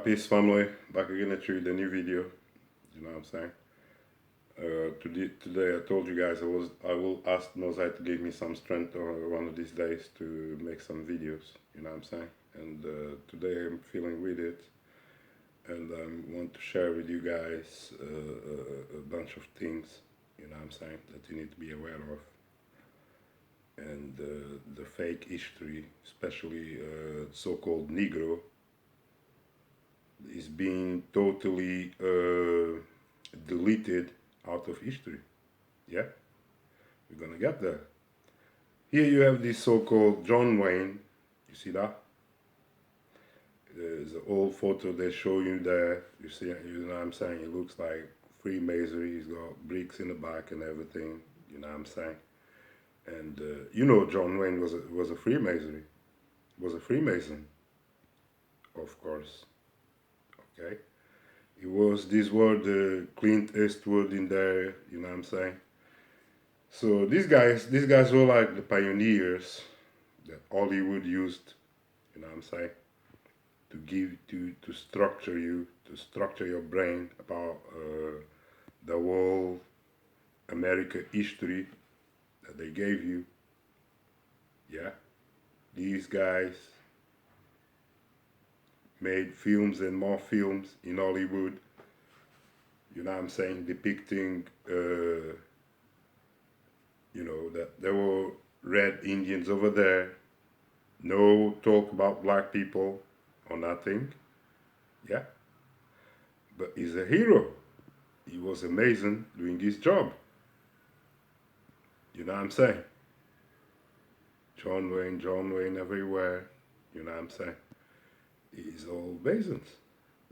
Peace family, back again at you with a new video. You know what I'm saying? Today I told you guys I will ask Mosai to give me some strength one of these days to make some videos. You know what I'm saying? And today I'm feeling with it, and I want to share with you guys a bunch of things. You know what I'm saying, that you need to be aware of, and the fake history, especially so-called Negro, is being totally deleted out of history. Yeah, we're gonna get there. Here you have this so-called John Wayne. You see that? There's an old photo they show you there. You know what I'm saying? It looks like Freemasonry. He's got bricks in the back and everything. You know what I'm saying? And you know, John Wayne was a Freemasonry. Was a Freemason, of course. Okay. It was. These were the Clint Eastwood in there. You know what I'm saying? So these guys were like the pioneers that Hollywood used, you know what I'm saying, to structure you, to structure your brain about the whole America history that they gave you. Yeah, these guys made films and more films in Hollywood. You know what I'm saying, depicting, that there were red Indians over there. No talk about black people or nothing. Yeah, but he's a hero. He was amazing doing his job. You know what I'm saying? John Wayne everywhere. You know what I'm saying? He's all Masons.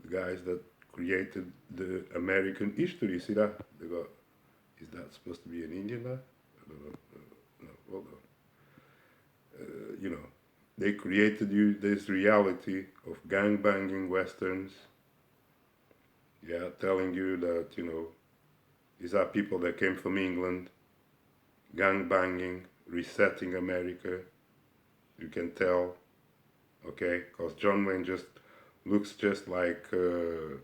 The guys that created the American history. See that? They got. Is that supposed to be an Indian there? I don't know. No, hold on. You know, they created you this reality of gang banging westerns. Yeah, telling you that these are people that came from England, gang banging, resetting America. You can tell, okay, because John Wayne just looks just like an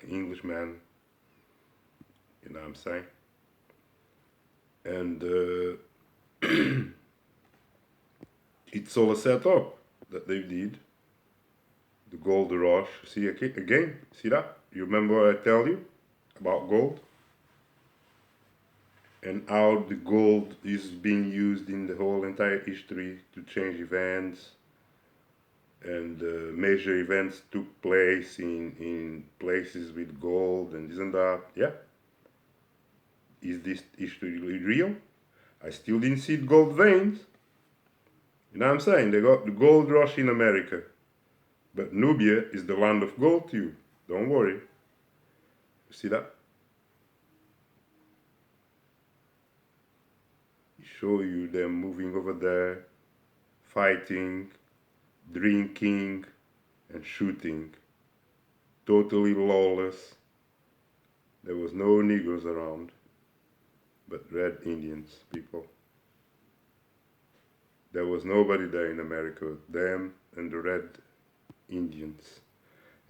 Englishman. You know what I'm saying? And it's all a setup that they did. The gold rush. See again? See that? You remember what I tell you about gold? And how the gold is being used in the whole entire history to change events, and major events took place in places with gold and this and that. Yeah, is this history real? I still didn't see gold veins. You know what I'm saying? They got the gold rush in America, but Nubia is the land of gold too. Don't worry. You see that? Show you them moving over there, fighting, drinking, and shooting. Totally lawless. There was no Negroes around, but red Indians, people. There was nobody there in America, them and the red Indians.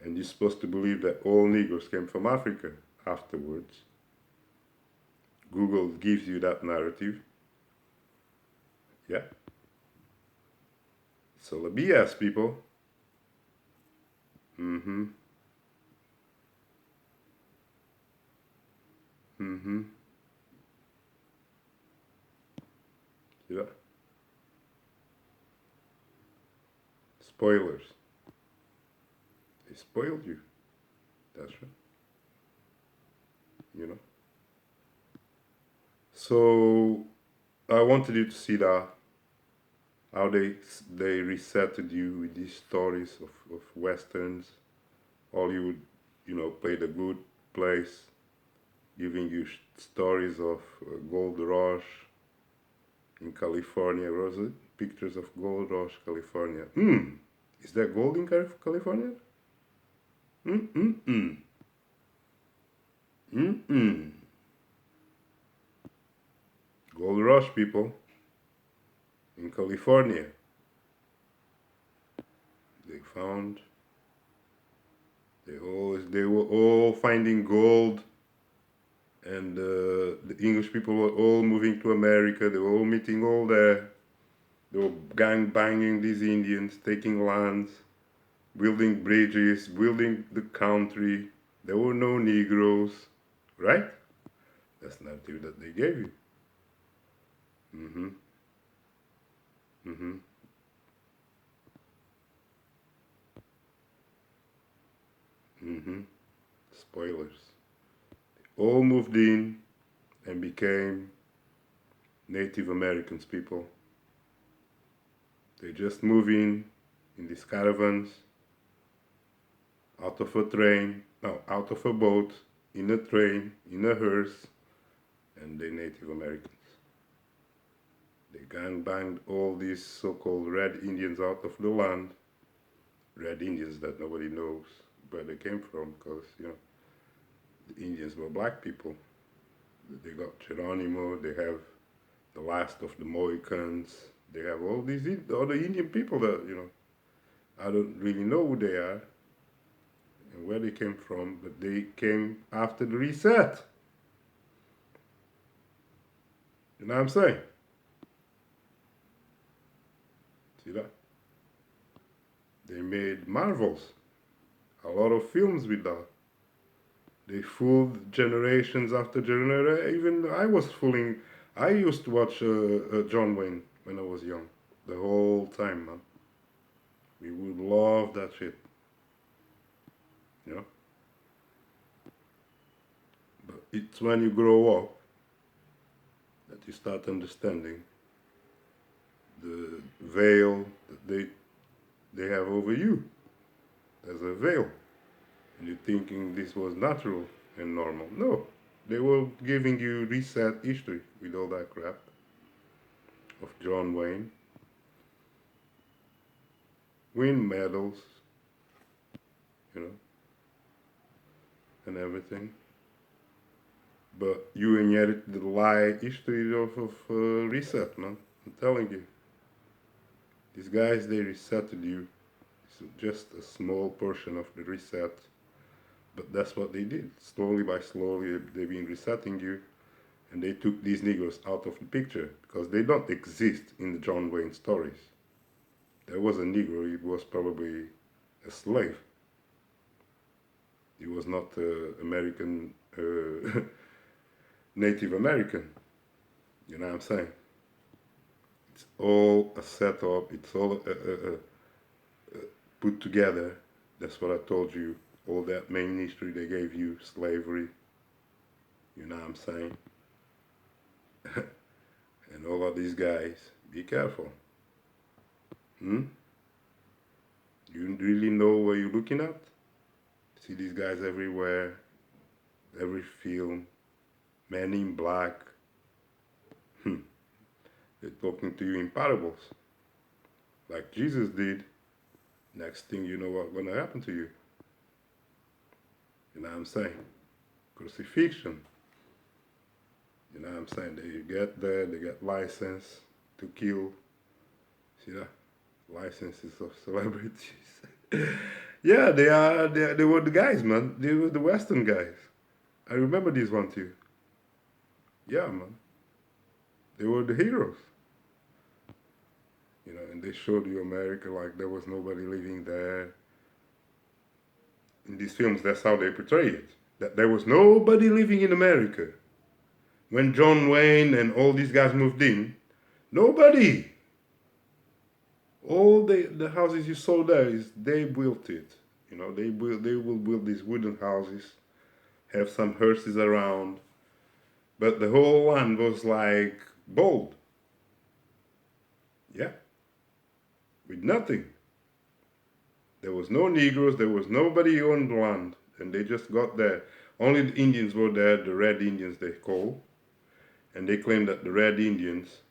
And you're supposed to believe that all Negroes came from Africa afterwards. Google gives you that narrative. Yeah. So the BS, people. Mm-hmm. Mm-hmm. Yeah. Spoilers. They spoiled you. That's right. You know. So I wanted you to see that how they resetted you with these stories of westerns. Hollywood, played a good place, giving you stories of gold rush in California. Was it pictures of gold rush, California? Is there gold in California? Mm. Mm. Gold rush, people, in California. They found They were all finding gold, and the English people were all moving to America. They were all meeting all there. They were gang banging these Indians, taking lands, building bridges, building the country. There were no Negroes, right? That's the narrative that they gave you. Mm-hmm. Mm-hmm. Mm-hmm. Spoilers. All moved in and became Native Americans people. They just move in these caravans, out of a train, no, out of a boat, in a train, in a hearse, and they're Native Americans. They gang banged all these so-called red Indians out of the land. Red Indians that nobody knows where they came from, because the Indians were black people. They got Geronimo. They have the last of the Mohicans. They have all these other Indian people that I don't really know who they are and where they came from, but they came after the reset. You know what I'm saying? See that? They made marvels, a lot of films with that. They fooled generations after generation. Even I was fooling. I used to watch John Wayne when I was young, the whole time, man. We would love that shit, you know. But it's when you grow up that you start understanding the veil that they have over you. There's a veil, and you're thinking this was natural and normal. No, they were giving you reset history with all that crap of John Wayne, win medals, you know, and everything. But you inherit the lie history of reset, man. I'm telling you. These guys, they resetted you. It's just a small portion of the reset. But that's what they did. Slowly by slowly, they've been resetting you. And they took these Negroes out of the picture because they don't exist in the John Wayne stories. There was a Negro, he was probably a slave. He was not American, Native American. You know what I'm saying? It's all a setup, it's all put together. That's what I told you. All that main history they gave you, slavery. You know what I'm saying? And all of these guys, be careful. Hmm? You really know where you're looking at? See these guys everywhere, every film, Men in Black. They're talking to you in parables, like Jesus did. Next thing you know what's gonna happen to you. You know what I'm saying? Crucifixion. You know what I'm saying? They get there, they get license to kill. See that? Licenses of celebrities. Yeah, they were the guys, man. They were the Western guys. I remember this one too. Yeah, man. They were the heroes. And they showed you America like there was nobody living there. In these films, that's how they portray it. That there was nobody living in America. When John Wayne and all these guys moved in, nobody. All the houses you saw there is they built it. They will build these wooden houses, have some hearses around, but the whole land was like gold. Yeah, with nothing. There was no Negroes, there was nobody on the land, and they just got there. Only the Indians were there, the Red Indians they call, and they claim that the Red Indians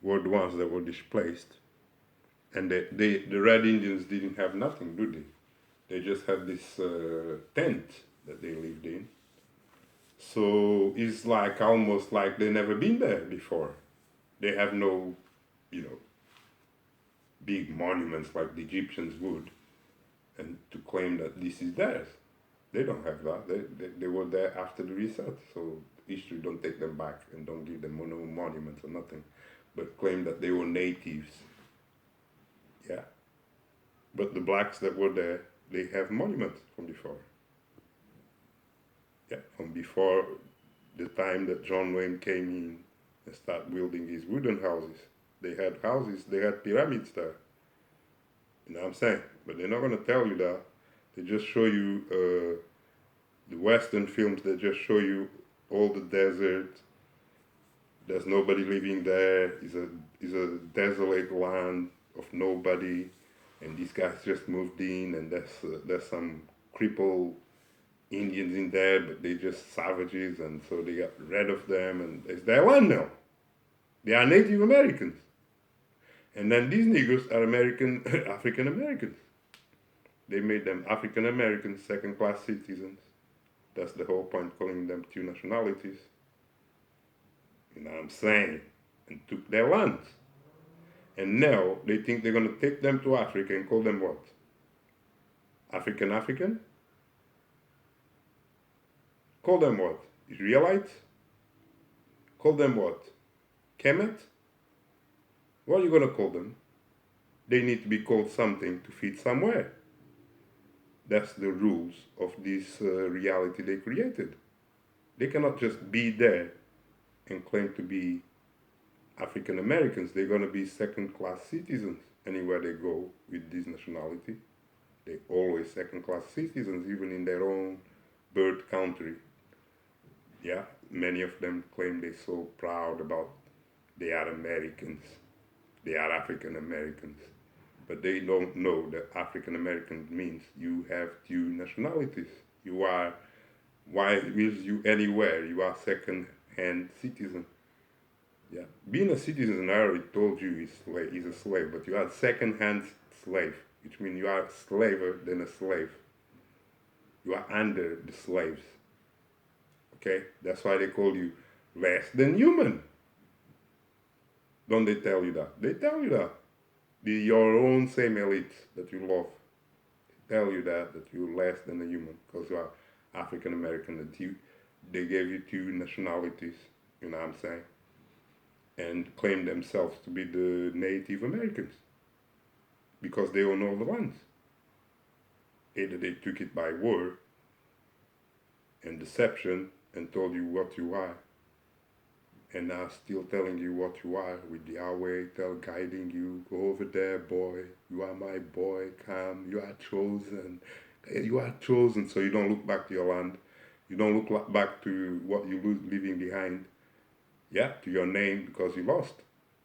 were the ones that were displaced, and the Red Indians didn't have nothing, do they? They just had this tent that they lived in. So it's like almost like they never been there before. They have no, big monuments like the Egyptians would. and to claim that this is theirs. They don't have that. They were there after the reset, so history don't take them back and don't give them no monuments or nothing, but claim that they were natives. Yeah, but the blacks that were there, they have monuments from before. Yeah, from before the time that John Wayne came in and started building his wooden houses. They had houses, they had pyramids there. You know what I'm saying? But they're not going to tell you that. They just show you the Western films. They just show you all the desert. There's nobody living there. It's a desolate land of nobody, and these guys just moved in, and there's some crippled Indians in there, but they just savages, and so they got rid of them, and it's their land now. They are Native Americans. And then these niggers are American, African Americans. They made them African Americans, second class citizens. That's the whole point, calling them two nationalities. You know what I'm saying? And took their lands. And now they think they're going to take them to Africa and call them what? African African? Call them what? Israelites? Call them what? Kemet? What are you going to call them? They need to be called something to fit somewhere. That's the rules of this reality they created. They cannot just be there and claim to be African Americans. They're going to be second class citizens anywhere they go with this nationality. They're always second class citizens, even in their own birth country. Yeah, many of them claim they're so proud about they are Americans. They are African Americans. But they don't know that African American means you have two nationalities. You are, why is you anywhere? You are second-hand citizen. Yeah, being a citizen, I already told you, is a slave, but you are second-hand slave, which means you are a slaver than a slave. You are under the slaves. Okay, that's why they call you less than human. Don't they tell you that? They tell you that. Your own same elite that you love tell you that you're less than a human because you are African American. That they gave you two nationalities, you know what I'm saying, and claim themselves to be the Native Americans because they own all the lands. Either they took it by war and deception and told you what you are, and now still telling you what you are with Yahweh, guiding you, go over there, boy, you are my boy, come, you are chosen. You are chosen, so you don't look back to your land. You don't look back to what you're leaving behind. Yeah, to your name, because you lost.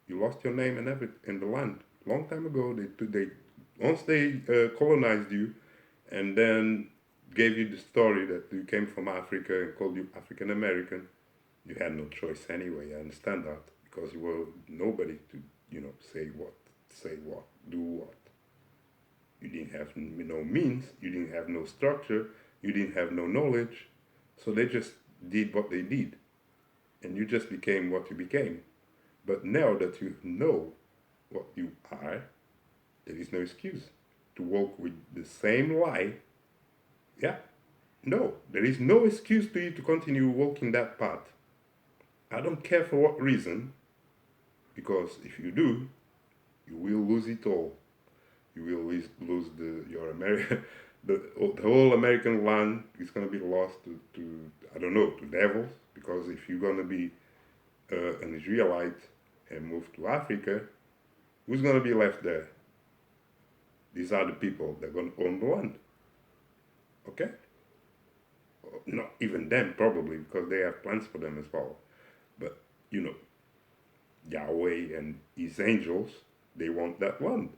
You lost your name and everything in the land. Long time ago, once they colonized you and then gave you the story that you came from Africa and called you African American, you had no choice anyway. I understand that because you were nobody to, say what, do what. You didn't have no means. You didn't have no structure. You didn't have no knowledge. So they just did what they did, and you just became what you became. But now that you know what you are, there is no excuse to walk with the same lie. Yeah, no, there is no excuse to you to continue walking that path. I don't care for what reason, because if you do, you will lose it all. You will lose your America, the whole American land is going to be lost to I don't know, to devils, because if you're going to be an Israelite and move to Africa, who's going to be left there? These are the people that are going to own the land. Okay? Not even them, probably, because they have plans for them as well. But, Yahweh and his angels, they want that land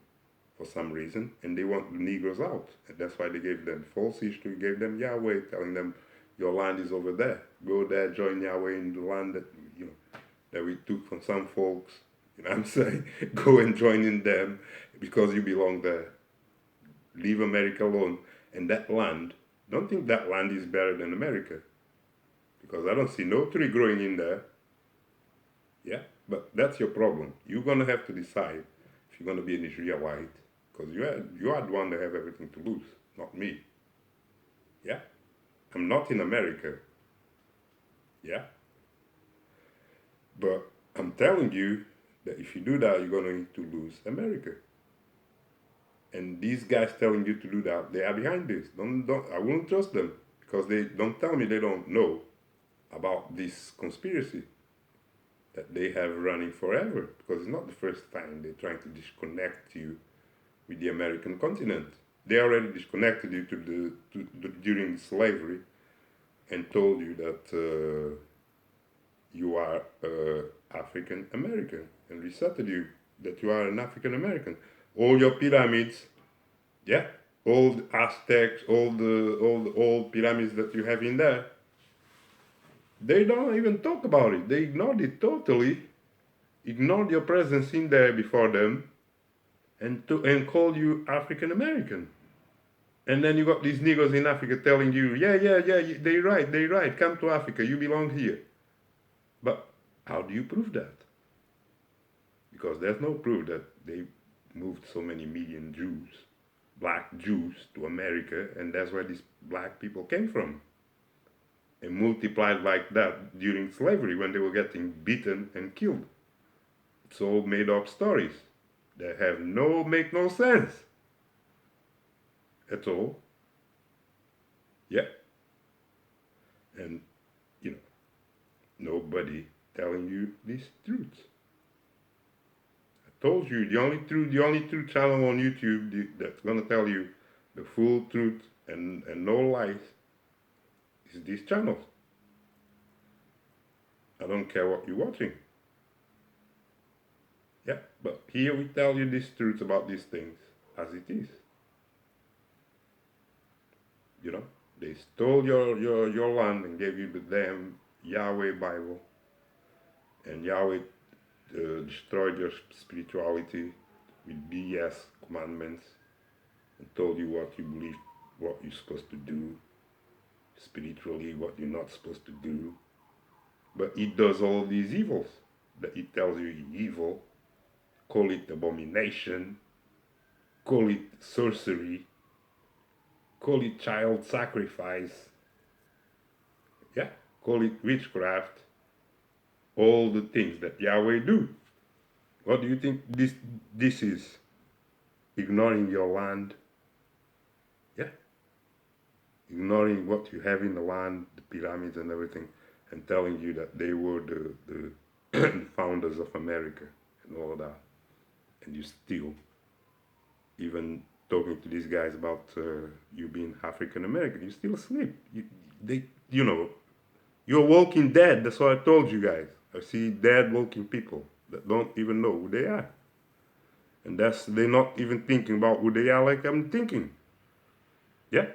for some reason, and they want the Negroes out. And that's why they gave them false history, gave them Yahweh, telling them, your land is over there. Go there, join Yahweh in the land that we took from some folks. You know what I'm saying? Go and join in them because you belong there. Leave America alone. And that land, don't think that land is better than America, because I don't see no tree growing in there. Yeah, but that's your problem. You're going to have to decide if you're going to be an Israelite Because you are the one that have everything to lose, not me. Yeah? I'm not in America. Yeah? But I'm telling you that if you do that, you're going to lose America. And these guys telling you to do that, they are behind this. I won't trust them because they don't tell me they don't know about this conspiracy that they have running forever. Because it's not the first time they're trying to disconnect you with the American continent. They already disconnected you during slavery and told you that you are African American and resetted you that you are an African American. All your pyramids, yeah, all the Aztecs, all the old pyramids that you have in there, they don't even talk about it. They ignored it totally, ignored your presence in there before them, and called you African American. And then you got these niggas in Africa telling you, yeah, they right, come to Africa, you belong here. But how do you prove that? Because there's no proof that they moved so many million Jews, black Jews, to America, and that's where these black people came from. And multiplied like that during slavery when they were getting beaten and killed. It's all made up stories that make no sense at all. Yeah. And, you know, nobody telling you these truths. I told you the only truth channel on YouTube that's gonna tell you the full truth and no lies is this channel. I don't care what you're watching. Yeah, but here we tell you this truth about these things as it is. You know, they stole your land and gave you the damn Yahweh Bible, and Yahweh destroyed your spirituality with BS commandments and told you what you believe, what you're supposed to do spiritually, what you're not supposed to do. But it does all these evils that it tells you evil. Call it abomination, call it sorcery, call it child sacrifice, yeah, call it witchcraft, all the things that Yahweh do. What do you think this is? Ignoring your land, yeah, ignoring what you have in the land, the pyramids and everything, and telling you that they were the founders of America and all of that, and you still even talking to these guys about you being African American, you still asleep. You're walking dead. That's what I told you guys. I see dead walking people that don't even know who they are, and they're not even thinking about who they are like I'm thinking. Yeah,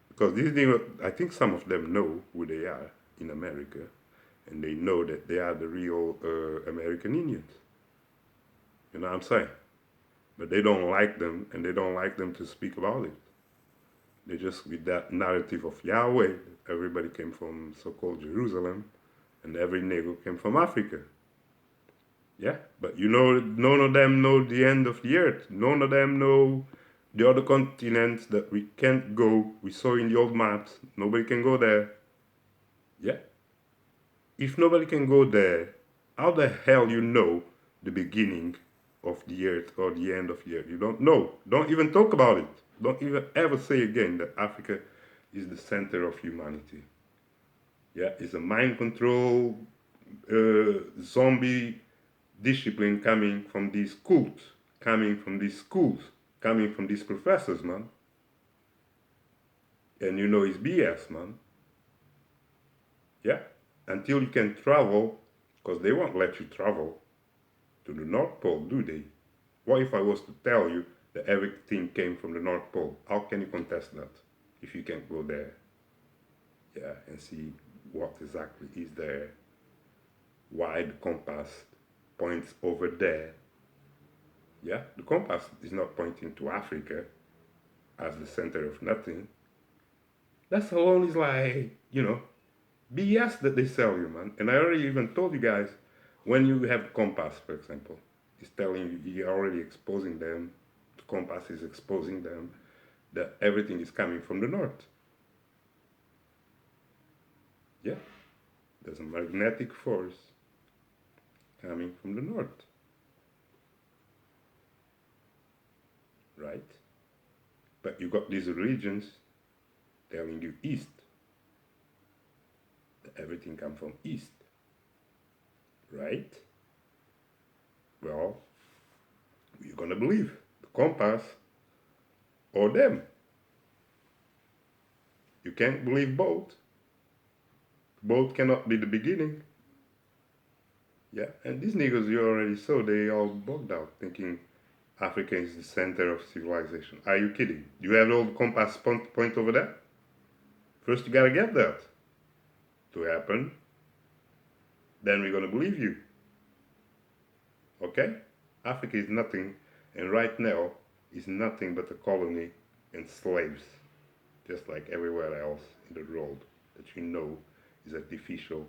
because these niggas, I think some of them know who they are in America, and they know that they are the real American Indians. You know what I'm saying? But they don't like them, and they don't like them to speak about it. They just, with that narrative of Yahweh, everybody came from so-called Jerusalem, and every nigga came from Africa. Yeah, but none of them know the end of the earth. None of them know the other continents that we can't go. We saw in the old maps, nobody can go there. Yeah. If nobody can go there, how the hell you know the beginning of the earth or the end of the earth? You don't know. Don't even talk about it. Don't even ever say again that Africa is the center of humanity. Yeah, it's a mind control zombie discipline coming from these cults, coming from these schools, coming from these professors, man. And you know it's BS, man. Yeah, until you can travel, because they won't let you travel to the North Pole, do they? What if I was to tell you that everything came from the North Pole? How can you contest that if you can't go there? Yeah, and see what exactly is there. Why the compass points over there. Yeah, the compass is not pointing to Africa as the center of nothing. That's alone is like, BS that they sell you, man. And I already even told you guys, when you have compass, for example, it's telling you, you're already exposing them The compass is exposing them that everything is coming from the north. Yeah, there's a magnetic force coming from the north, right? But you got these religions telling you east. That everything comes from east, right? Well, you're gonna believe the compass or them. You can't believe both. Both cannot be the beginning. Yeah, and these niggas you already saw, they all bugged out thinking Africa is the center of civilization. Are you kidding? Do you have all the compass point over there? First you gotta get that to happen. Then we're gonna believe you. Okay? Africa is nothing, and right now is nothing but a colony and slaves, just like everywhere else in the world that you know is artificial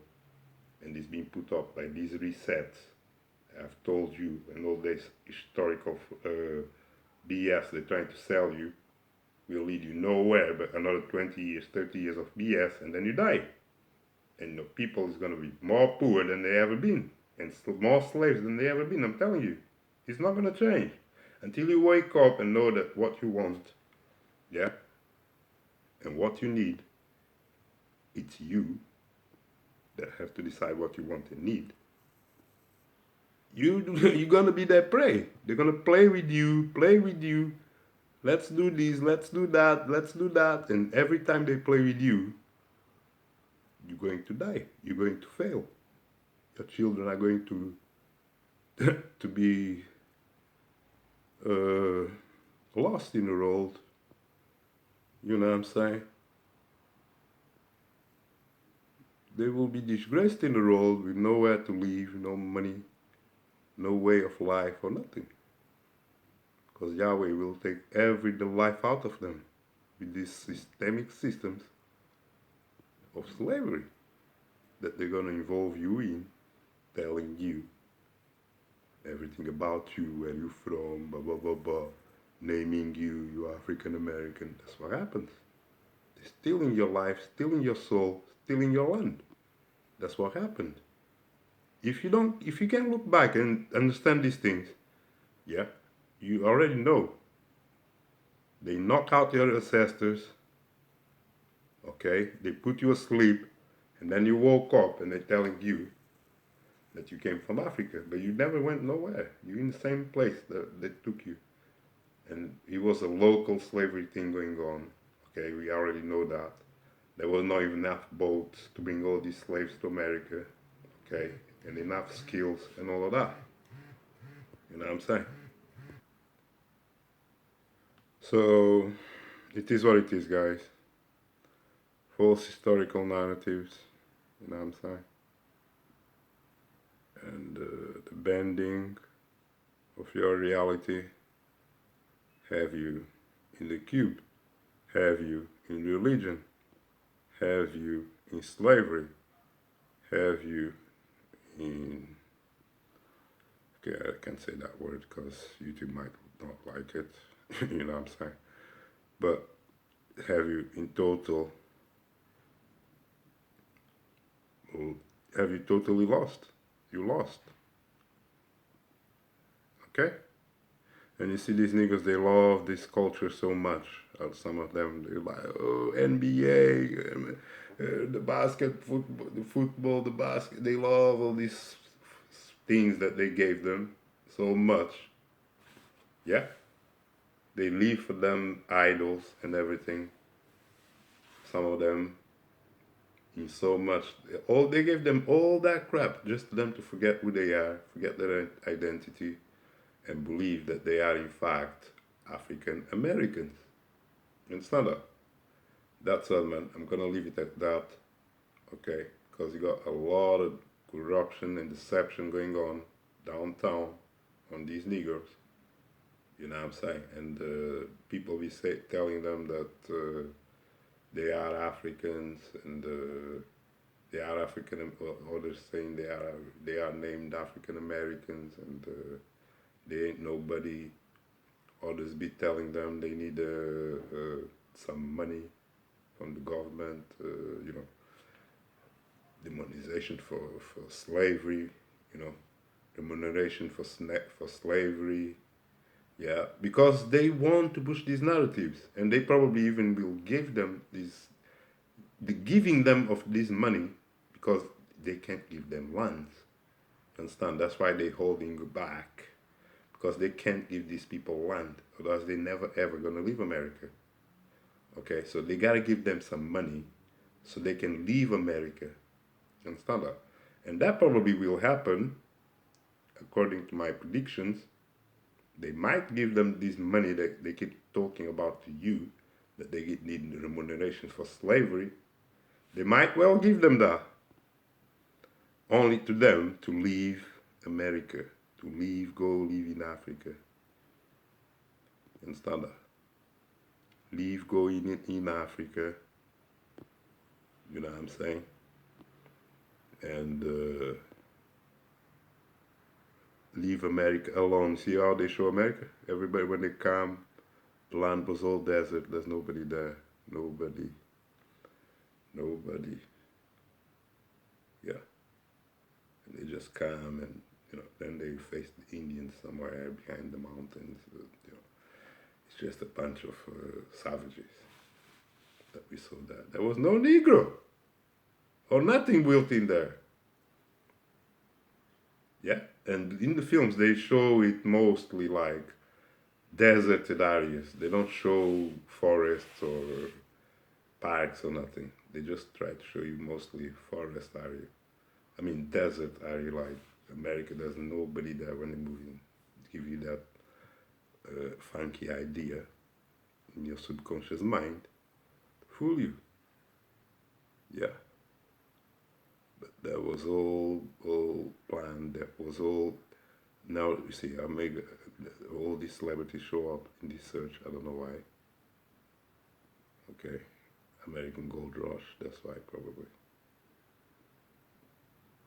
and is being put up by these resets. I've told you, and all this historical BS they're trying to sell you will lead you nowhere but another 20 years, 30 years of BS, and then you die. And the people is going to be more poor than they ever been, and more slaves than they ever been. I'm telling you, it's not going to change until you wake up and know that what you want, yeah, and what you need, it's you that have to decide what you want and need. You're gonna be their prey. They're gonna play with you, play with you. Let's do this, let's do that, let's do that. And every time they play with you, you're going to die. You're going to fail. Your children are going to to be lost in the world. You know what I'm saying? They will be disgraced in the world with nowhere to live, no money, no way of life or nothing. Because Yahweh will take the life out of them with these systemic systems of slavery that they're going to involve you in, telling you everything about you, where you're from, blah, blah, blah, blah, naming you African American. That's what happens. They're stealing your life, stealing your soul, stealing your land. That's what happened. If you can look back and understand these things, yeah, you already know. They knock out your ancestors, okay? They put you asleep, and then you woke up and they're telling you that you came from Africa, but you never went nowhere. You're in the same place that they took you. And it was a local slavery thing going on, okay? We already know that. There was not even enough boats to bring all these slaves to America, okay? And enough skills and all of that. You know what I'm saying? So, it is what it is, guys. False historical narratives, you know what I'm saying? And the bending of your reality have you in the cube, have you in religion, have you in slavery, have you in, okay, I can't say that word because YouTube might not like it, you know what I'm saying? But have you in total, well, have you totally lost? You lost. Okay? And you see these niggas, they love this culture so much. Some of them, they're like, oh, NBA, the football, the basket. They love all these things that they gave them so much. Yeah? They leave for them idols and everything. Some of them in so much. They gave them all that crap just for them to forget who they are, forget their identity, and believe that they are in fact African Americans. It's not that. That's all, man. I'm gonna leave it at that, okay? Because you got a lot of corruption and deception going on downtown on these niggers. You know what I'm saying? And people be telling them that they are Africans and they are African, or they're saying they are named African Americans and they ain't nobody Others be telling them they need some money from the government, you know, demonization for slavery, you know, remuneration for slavery. Yeah, because they want to push these narratives, and they probably even will give them the giving them of this money because they can't give them lands. Understand? That's why they're holding back because they can't give these people land, otherwise they never ever gonna leave America. Okay, so they gotta give them some money so they can leave America. Understand that? And that probably will happen according to my predictions. They might give them this money that they keep talking about to you, that they need remuneration for slavery. They might well give them that, only to them to leave America, to go live in Africa. Understand that? Leave, go in Africa. You know what I'm saying? And leave America alone. See how they show America? Everybody, when they come, the land was all desert. There's nobody there. Nobody. Nobody. Yeah. And they just come and, you know, then they face the Indians somewhere behind the mountains. You know, it's just a bunch of savages that we saw there. There was no Negro or nothing built in there. Yeah, and in the films they show it mostly like deserted areas. They don't show forests or parks or nothing. They just try to show you mostly forest area. I mean desert area, like America. There's nobody there when they move in. Give you that funky idea in your subconscious mind to fool you. Yeah. But that was all planned. That was all. Now you see, I make all these celebrities show up in this search. I don't know why. Okay, American Gold Rush. That's why probably.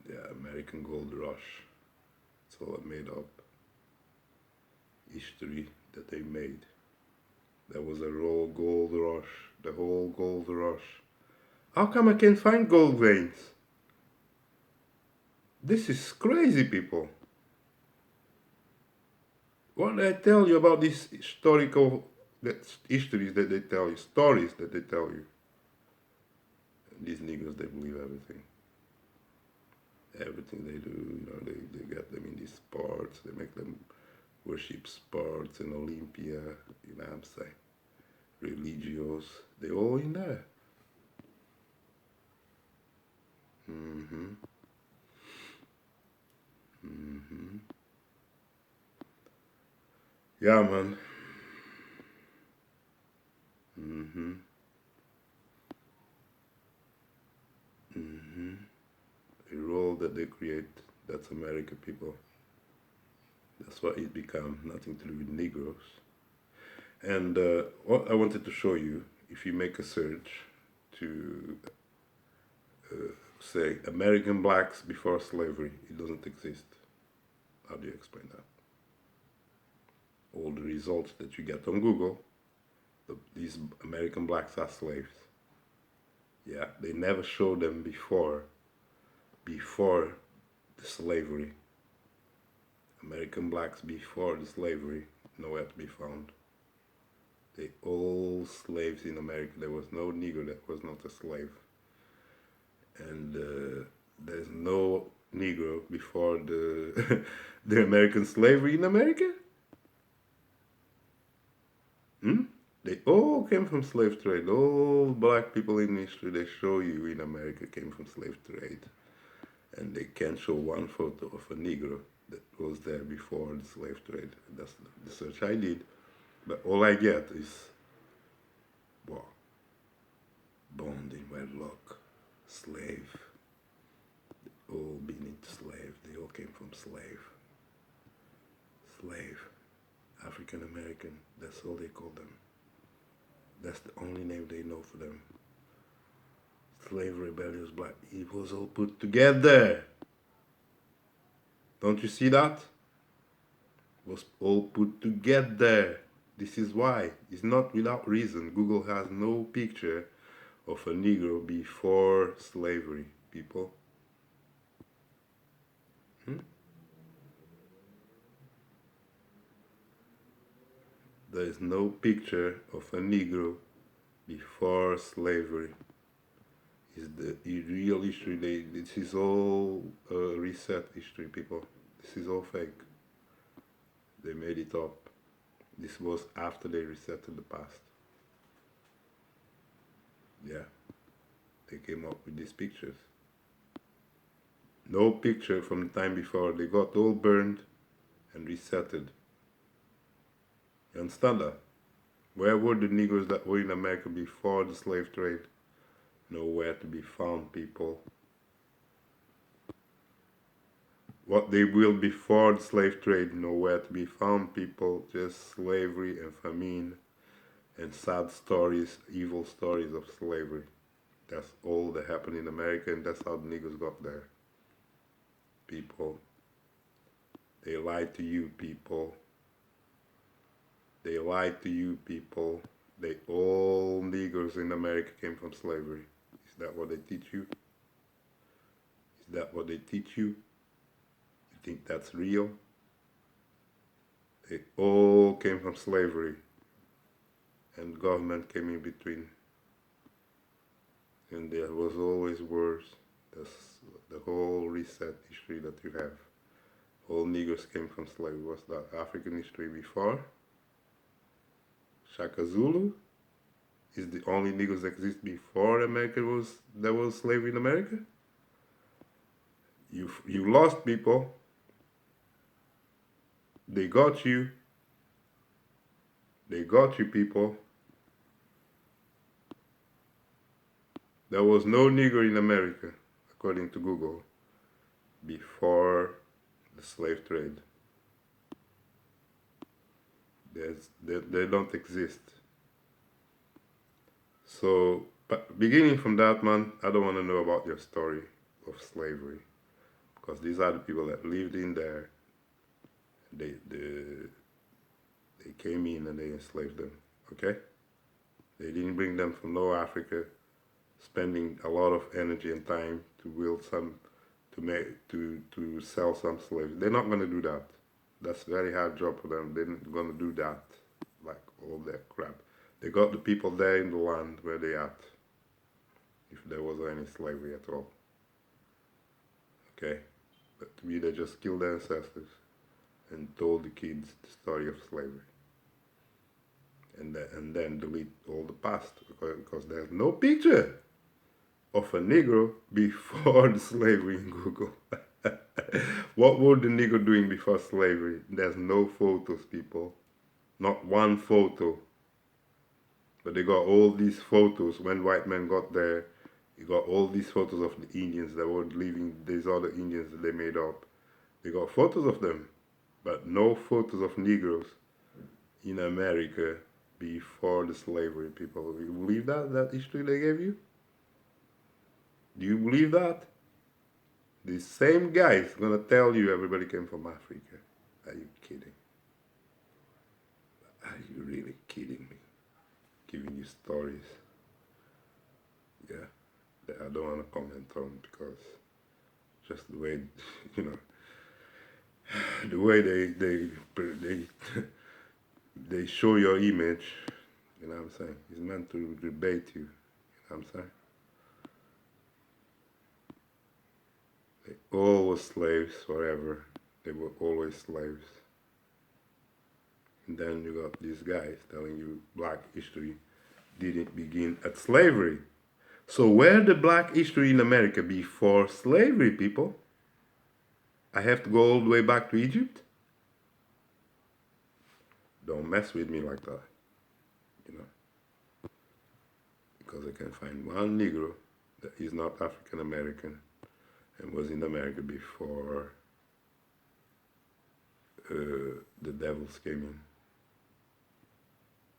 Yeah, American Gold Rush. It's all a made up history that they made. There was a raw gold rush. The whole gold rush. How come I can't find gold veins? This is crazy, people. What did I tell you about these historical histories that they tell you, stories that they tell you? These niggas, they believe everything. Everything they do, you know, they get them in these sports, they make them worship sports and Olympia, you know what I'm saying? Religios, they all in there. Mm-hmm. Mm-hmm. Yeah, man. Mm-hmm. Mm-hmm. The role that they create, that's American people. That's what it become, nothing to do with Negroes. And what I wanted to show you, if you make a search to say American blacks before slavery, it doesn't exist. How do you explain that? All the results that you get on Google, these American blacks are slaves. Yeah, they never showed them before the slavery. American blacks before the slavery, nowhere to be found. They all slaves in America. There was no Negro that was not a slave. And there's no Negro before the the American slavery in America. Hmm? They all came from slave trade. All black people in history, they show you in America came from slave trade. And they can't show one photo of a Negro that was there before the slave trade. That's the search I did. But all I get is, well, bond in wedlock, slave. All beneath slave. They all came from slave. Slave. African American. That's all they call them. That's the only name they know for them. Slave, rebellious, black. It was all put together. Don't you see that? It was all put together. This is why. It's not without reason. Google has no picture of a Negro before slavery, people. Hmm? There is no picture of a Negro before slavery. Is the real history. This is all reset history, people. This is all fake. They made it up. This was after they resetted the past. Yeah, they came up with these pictures. No picture from the time before. They got all burned and resetted. You understand that? Where were the Negroes that were in America before the slave trade? Nowhere to be found, people. What they will before the slave trade, nowhere to be found, people. Just slavery and famine and sad stories, evil stories of slavery. That's all that happened in America, and that's how the Negroes got there. People, they lied to you, people. They lied to you, people. They all Negroes in America came from slavery. Is that what they teach you? Is that what they teach you? You think that's real? They all came from slavery, and government came in between. And there was always worse. That's the whole reset history that you have. All Negroes came from slavery. Was that African history before? Shaka Zulu is the only Negroes that exist before America there was slavery in America? You lost, people. They got you. They got you, people. There was no Negro in America, according to Google, before the slave trade. They don't exist. So, beginning from that, man, I don't want to know about your story of slavery, because these are the people that lived in there. They came in and they enslaved them. Okay, they didn't bring them from no Africa, spending a lot of energy and time to build some, to sell some slaves. They're not gonna do that. That's a very hard job for them. They're not gonna do that, like all that crap. They got the people there in the land where they at, if there was any slavery at all. Okay, but to me they just killed their ancestors and told the kids the story of slavery. And then delete all the past, because there's no picture of a Negro before the slavery in Google. What were the Negro doing before slavery? There's no photos, people. Not one photo. But they got all these photos. When white men got there, you got all these photos of the Indians that were living, these other Indians that they made up. They got photos of them, but no photos of Negroes in America before the slavery, people. You believe that history they gave you? Do you believe that? The same guy is gonna tell you everybody came from Africa. Are you kidding? Are you really kidding me? Giving you stories. Yeah, that I don't want to comment on, because just the way, you know, the way they show your image, you know what I'm saying? It's meant to debate you, you know what I'm saying? They all were slaves forever. They were always slaves. And then you got these guys telling you black history didn't begin at slavery. So where the black history in America before slavery, people? I have to go all the way back to Egypt? Don't mess with me like that, you know? Because I can find one Negro that is not African American and was in America before the devils came in.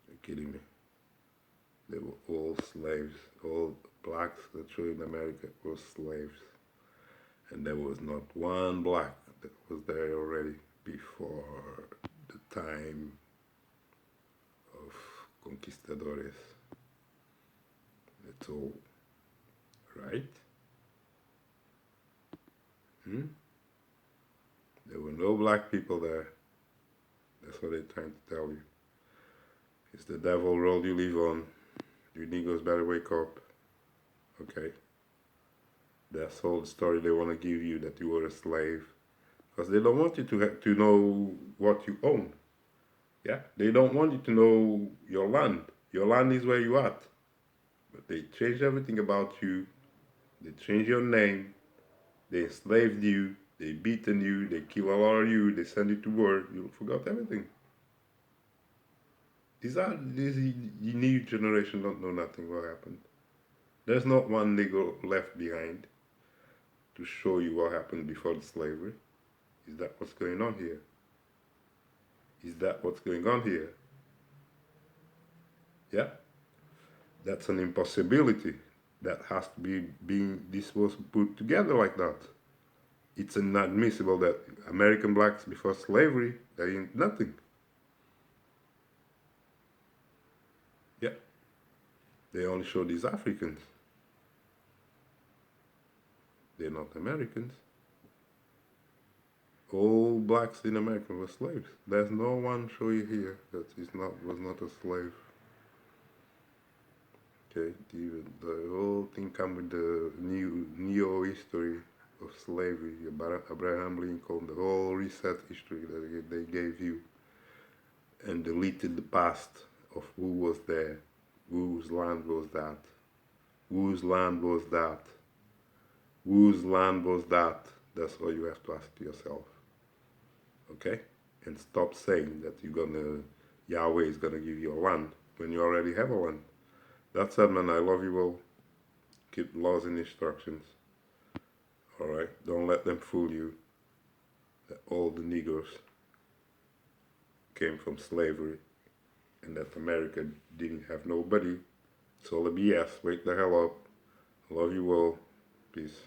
You're kidding me? They were all slaves. All blacks that were in America were slaves. And there was not one black that was there already before the time conquistadores. That's all, right? Hmm? There were no black people there. That's what they're trying to tell you. It's the devil world you live on. You Negroes better wake up. Okay? That's all the story they want to give you, that you were a slave. Because they don't want you to know what you own. Yeah? They don't want you to know your land. Your land is where you at. But they changed everything about you. They changed your name. They enslaved you. They beaten you. They kill a lot of you. They send you to work. You forgot everything. This new generation don't know nothing what happened. There's not one Negro left behind to show you what happened before the slavery. Is that what's going on here? Is that what's going on here? Yeah? That's an impossibility. That has to be this was put together like that. It's inadmissible that American blacks before slavery, they ain't nothing. Yeah. They only show these Africans. They're not Americans. All blacks in America were slaves. There's no one show you here that was not a slave. Okay, the whole thing come with the neo history of slavery, Abraham Lincoln, the whole reset history that they gave you, and deleted the past of who was there, whose land was that, whose land was that, whose land was that. That's all you have to ask yourself. Okay? And stop saying that Yahweh is gonna give you a land when you already have a land. That's it, man. I love you all. Keep laws and instructions. Alright? Don't let them fool you that all the Negroes came from slavery and that America didn't have nobody. It's all a BS. Wake the hell up. I love you all. Peace.